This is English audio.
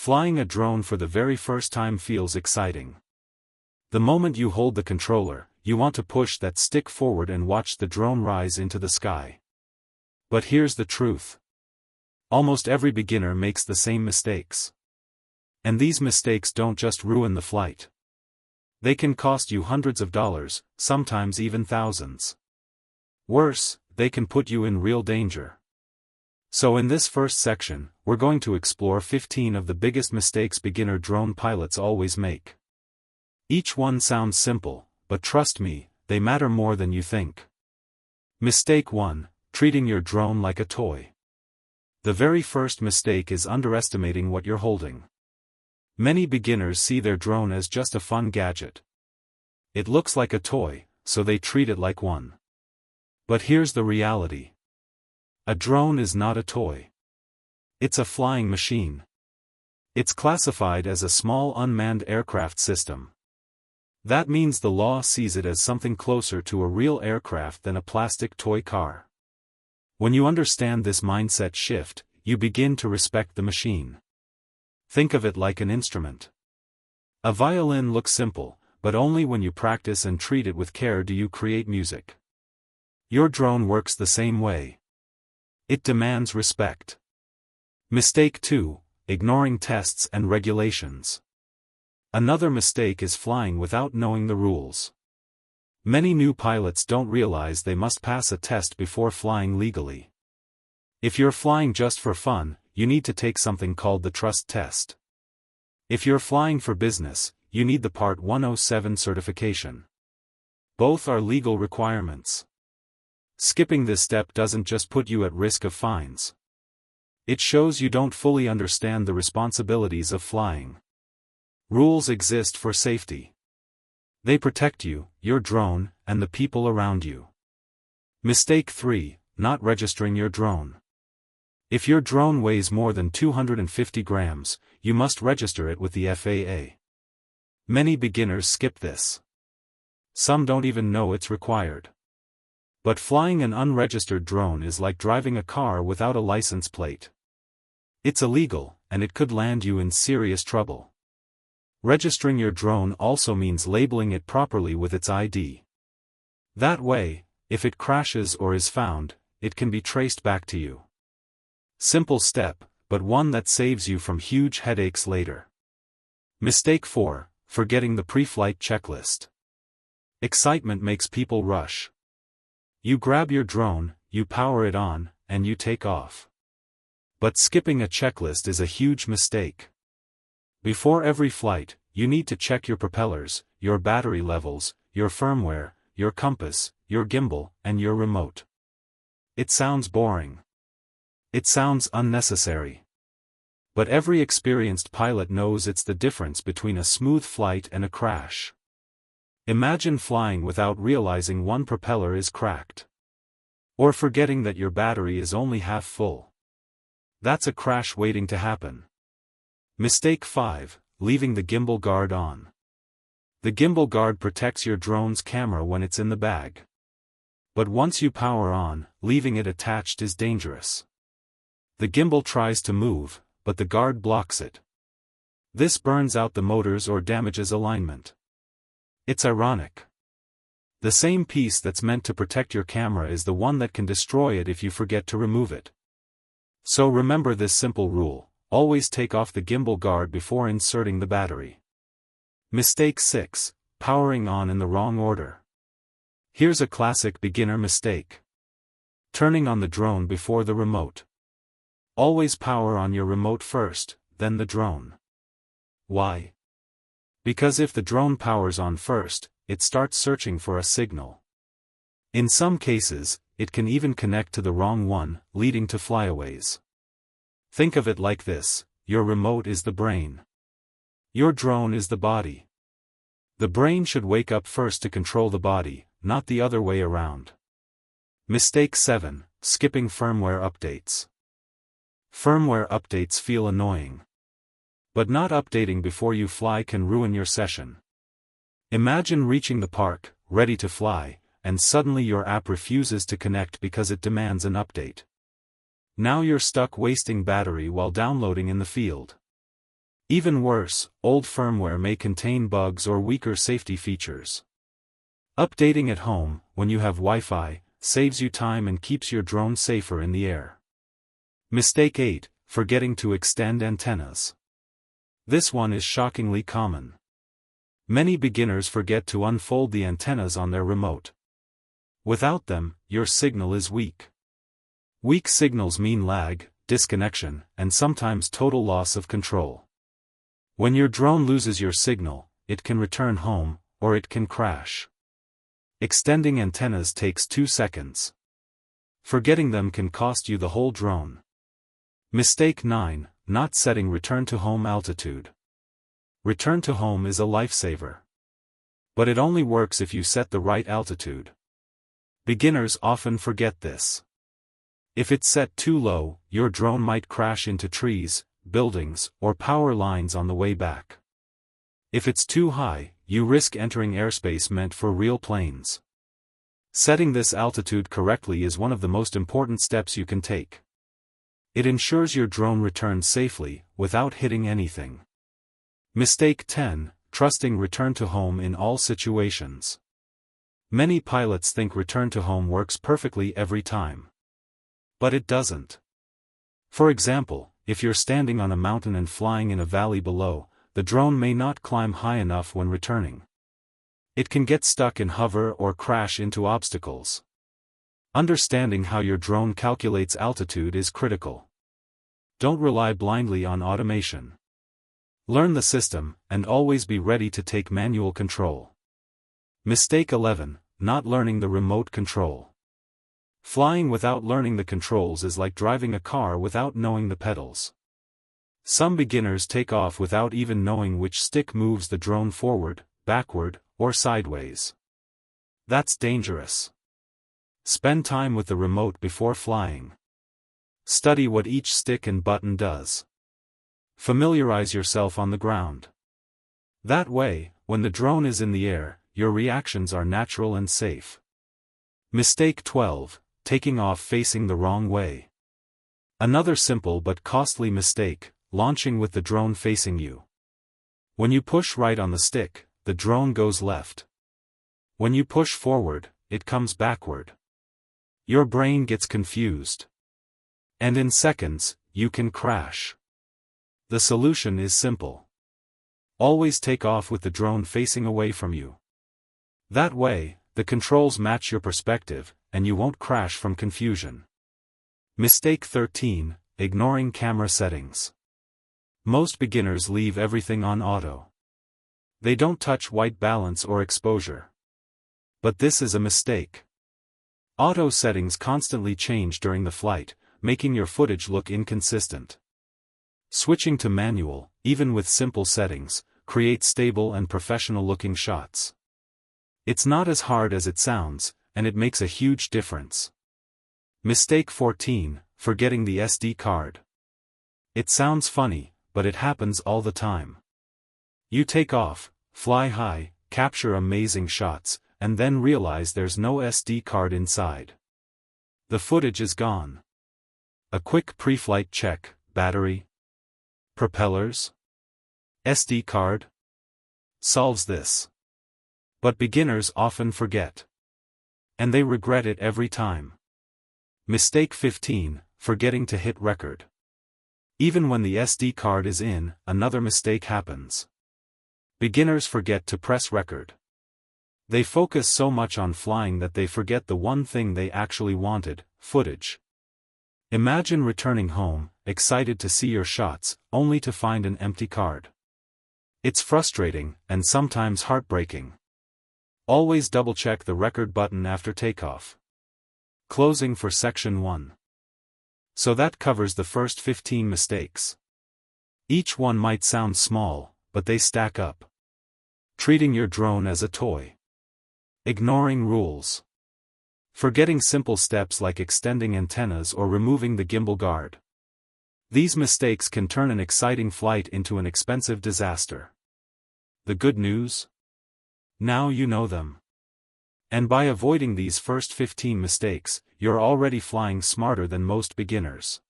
Flying a drone for the very first time feels exciting. The moment you hold the controller, you want to push that stick forward and watch the drone rise into the sky. But here's the truth. Almost every beginner makes the same mistakes. And these mistakes don't just ruin the flight. They can cost you hundreds of dollars, sometimes even thousands. Worse, they can put you in real danger. So in this first section, we're going to explore 15 of the biggest mistakes beginner drone pilots always make. Each one sounds simple, but trust me, they matter more than you think. Mistake 1: treating your drone like a toy. The very first mistake is underestimating what you're holding. Many beginners see their drone as just a fun gadget. It looks like a toy, so they treat it like one. But here's the reality. A drone is not a toy. It's a flying machine. It's classified as a small unmanned aircraft system. That means the law sees it as something closer to a real aircraft than a plastic toy car. When you understand this mindset shift, you begin to respect the machine. Think of it like an instrument. A violin looks simple, but only when you practice and treat it with care do you create music. Your drone works the same way. It demands respect. Mistake 2: ignoring tests and regulations. Another mistake is flying without knowing the rules. Many new pilots don't realize they must pass a test before flying legally. If you're flying just for fun, you need to take something called the trust test. If you're flying for business, you need the Part 107 certification. Both are legal requirements. Skipping this step doesn't just put you at risk of fines. It shows you don't fully understand the responsibilities of flying. Rules exist for safety. They protect you, your drone, and the people around you. Mistake 3: not registering your drone. If your drone weighs more than 250 grams, you must register it with the FAA. Many beginners skip this. Some don't even know it's required. But flying an unregistered drone is like driving a car without a license plate. It's illegal, and it could land you in serious trouble. Registering your drone also means labeling it properly with its ID. That way, if it crashes or is found, it can be traced back to you. Simple step, but one that saves you from huge headaches later. Mistake 4: forgetting the pre-flight checklist. Excitement makes people rush. You grab your drone, you power it on, and you take off. But skipping a checklist is a huge mistake. Before every flight, you need to check your propellers, your battery levels, your firmware, your compass, your gimbal, and your remote. It sounds boring. It sounds unnecessary. But every experienced pilot knows it's the difference between a smooth flight and a crash. Imagine flying without realizing one propeller is cracked. Or forgetting that your battery is only half full. That's a crash waiting to happen. Mistake 5: leaving the gimbal guard on. The gimbal guard protects your drone's camera when it's in the bag. But once you power on, leaving it attached is dangerous. The gimbal tries to move, but the guard blocks it. This burns out the motors or damages alignment. It's ironic. The same piece that's meant to protect your camera is the one that can destroy it if you forget to remove it. So remember this simple rule: always take off the gimbal guard before inserting the battery. Mistake 6: powering on in the wrong order. Here's a classic beginner mistake. Turning on the drone before the remote. Always power on your remote first, then the drone. Why? Because if the drone powers on first, it starts searching for a signal. In some cases, it can even connect to the wrong one, leading to flyaways. Think of it like this: your remote is the brain. Your drone is the body. The brain should wake up first to control the body, not the other way around. Mistake 7: skipping firmware updates. Firmware updates feel annoying. But not updating before you fly can ruin your session. Imagine reaching the park, ready to fly, and suddenly your app refuses to connect because it demands an update. Now you're stuck wasting battery while downloading in the field. Even worse, old firmware may contain bugs or weaker safety features. Updating at home, when you have Wi-Fi, saves you time and keeps your drone safer in the air. Mistake 8, forgetting to extend antennas. This one is shockingly common. Many beginners forget to unfold the antennas on their remote. Without them, your signal is weak. Weak signals mean lag, disconnection, and sometimes total loss of control. When your drone loses your signal, it can return home, or it can crash. Extending antennas takes 2 seconds. Forgetting them can cost you the whole drone. Mistake 9, not setting return to home altitude. Return to home is a lifesaver. But it only works if you set the right altitude. Beginners often forget this. If it's set too low, your drone might crash into trees, buildings, or power lines on the way back. If it's too high, you risk entering airspace meant for real planes. Setting this altitude correctly is one of the most important steps you can take. It ensures your drone returns safely, without hitting anything. Mistake 10, trusting return to home in all situations. Many pilots think return to home works perfectly every time. But it doesn't. For example, if you're standing on a mountain and flying in a valley below, the drone may not climb high enough when returning. It can get stuck in hover or crash into obstacles. Understanding how your drone calculates altitude is critical. Don't rely blindly on automation. Learn the system, and always be ready to take manual control. Mistake 11, not learning the remote control. Flying without learning the controls is like driving a car without knowing the pedals. Some beginners take off without even knowing which stick moves the drone forward, backward, or sideways. That's dangerous. Spend time with the remote before flying. Study what each stick and button does. Familiarize yourself on the ground. That way, when the drone is in the air, your reactions are natural and safe. Mistake 12, taking off facing the wrong way. Another simple but costly mistake, launching with the drone facing you. When you push right on the stick, the drone goes left. When you push forward, it comes backward. Your brain gets confused. And in seconds, you can crash. The solution is simple. Always take off with the drone facing away from you. That way, the controls match your perspective, and you won't crash from confusion. Mistake 13, ignoring camera settings. Most beginners leave everything on auto. They don't touch white balance or exposure. But this is a mistake. Auto settings constantly change during the flight, making your footage look inconsistent. Switching to manual, even with simple settings, creates stable and professional-looking shots. It's not as hard as it sounds, and it makes a huge difference. Mistake 14, forgetting the SD card. It sounds funny, but it happens all the time. You take off, fly high, capture amazing shots, and then realize there's no SD card inside. The footage is gone. A quick pre-flight check, battery, propellers, SD card, solves this. But beginners often forget. And they regret it every time. Mistake 15, forgetting to hit record. Even when the SD card is in, another mistake happens. Beginners forget to press record. They focus so much on flying that they forget the one thing they actually wanted, footage. Imagine returning home, excited to see your shots, only to find an empty card. It's frustrating, and sometimes heartbreaking. Always double-check the record button after takeoff. Closing for Section 1. So that covers the first 15 mistakes. Each one might sound small, but they stack up. Treating your drone as a toy. Ignoring rules. Forgetting simple steps like extending antennas or removing the gimbal guard. These mistakes can turn an exciting flight into an expensive disaster. The good news? Now you know them. And by avoiding these first 15 mistakes, you're already flying smarter than most beginners.